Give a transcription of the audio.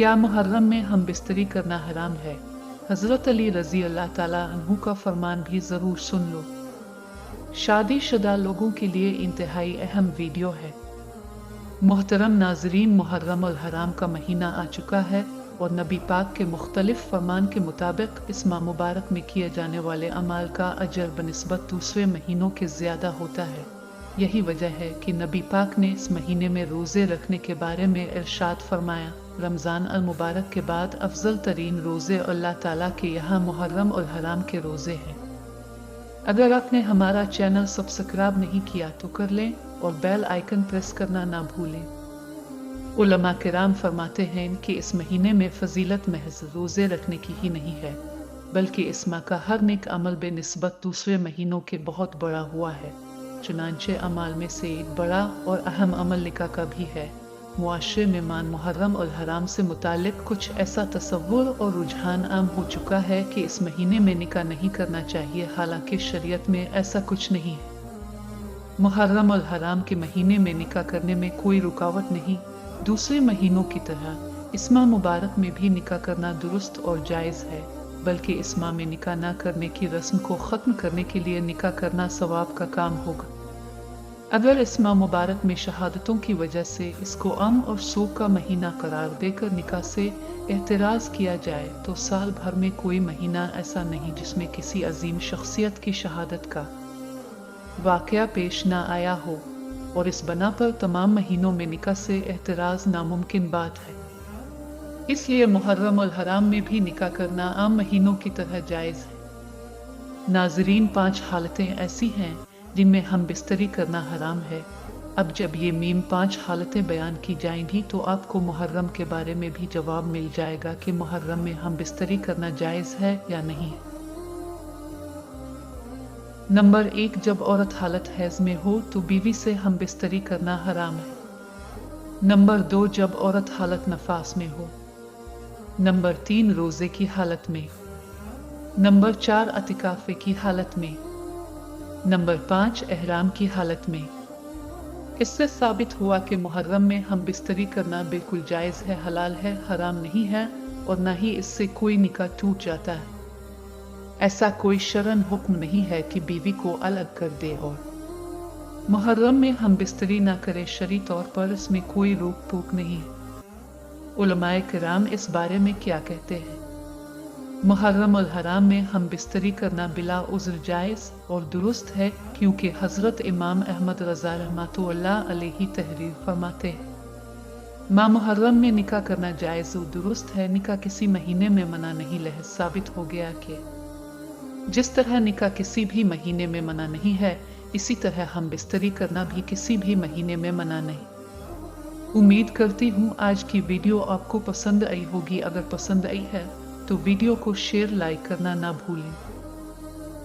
क्या मुहर्रम में हम बिस्तरी करना हराम है? हजरत अली रजी अल्लाह ताला अन्हु का फरमान भी जरूर सुन लो। शादीशुदा लोगों के लिए इंतहाई अहम वीडियो है। मोहतरम नाजरीन, मुहर्रम और हराम का महीना आ चुका है और नबी पाक के मुख्तलिफ फरमान के मुताबिक इस माह मुबारक में किए जाने वाले अमाल का अजर बनिस्बत दूसरे महीनों के ज़्यादा होता है। यही वजह है कि नबी पाक ने इस महीने में रोज़े रखने के बारे में इरशाद फरमाया, रमज़ान अल मुबारक के बाद अफजल तरीन रोज़े अल्लाह ताला के यहाँ मुहर्रम और हराम के रोज़े हैं। अगर आपने हमारा चैनल सब्सक्राइब नहीं किया तो कर लें और बेल आइकन प्रेस करना ना भूलें। उलमा किराम फरमाते हैं कि इस महीने में फजीलत महज रोज़े रखने की ही नहीं है, बल्कि इस माह का हर नेक अमल बेनिस्बत दूसरे महीनों के बहुत बड़ा हुआ है। चुनांचे अमाल में से एक बड़ा और अहम अमल निकाह का भी है। मुआशरे में मान मुहर्रम और हराम से मुतालिक कुछ ऐसा तसव्वुर और रुझान आम हो चुका है कि इस महीने में निकाह नहीं करना चाहिए, हालांकि शरीयत में ऐसा कुछ नहीं है। मुहर्रम और हराम के महीने में निकाह करने में कोई रुकावट नहीं। दूसरे महीनों की तरह इस माह मुबारक में भी निकाह करना दुरुस्त और जायज़ है, बल्कि इस माह में निकाह न करने की रस्म को ख़त्म करने के लिए निकाह करना सवाब का काम होगा। अगर इस माह मुबारक में शहादतों की वजह से इसको अम और सूख का महीना करार देकर निकाह से एतराज़ किया जाए तो साल भर में कोई महीना ऐसा नहीं जिसमें किसी अजीम शख्सियत की शहादत का वाक़या पेश ना आया हो, और इस बना पर तमाम महीनों में निकाह से एतराज़ नामुमकिन बात है। इसलिए मुहर्रम और हराम में भी निकाह करना आम महीनों की तरह जायज़ है। नाजरीन, 5 हालतें ऐसी हैं जिनमें हम बिस्तरी करना हराम है। अब जब ये 5 हालतें बयान की जाएंगी तो आपको मुहर्रम के बारे में भी जवाब मिल जाएगा कि मुहर्रम में हम बिस्तरी करना जायज़ है या नहीं। नंबर 1, जब औरत हालत हैज़ में हो तो बीवी से हम बिस्तरी करना हराम है। नंबर 2, जब औरत हालत नफास में हो। नंबर 3, रोज़े की हालत में। नंबर 4, अतिकाफ़े की हालत में। नंबर 5, एहराम की हालत में। इससे साबित हुआ कि मुहर्रम में हम बिस्तरी करना बिल्कुल जायज़ है, हलाल है, हराम नहीं है, और न ही इससे कोई निकाह टूट जाता है। ऐसा कोई शरन हुक्म नहीं है कि बीवी को अलग कर दे और मुहर्रम में हम बिस्तरी ना करें। शरई तौर पर इसमें कोई रोक टोक नहीं है। उलमाए किराम इस बारे में क्या कहते हैं? मुहर्रम और हराम में हम बिस्तरी करना बिला उज़्र जायज़ और दुरुस्त है, क्योंकि हज़रत इमाम अहमद रज़ा रहमतुल्लाह अलैहि तहरीर फरमाते हैं, माह मुहर्रम में निकाह करना जायज़ और दुरुस्त है। निकाह किसी महीने में मना नहीं। लहज़ साबित हो गया कि जिस तरह निकाह किसी भी महीने में मना नहीं है, इसी तरह हम बिस्तरी करना भी किसी भी महीने में मना नहीं। उम्मीद करती हूँ आज की वीडियो आपको पसंद आई होगी। अगर पसंद आई है तो वीडियो को शेयर, लाइक करना ना भूलें।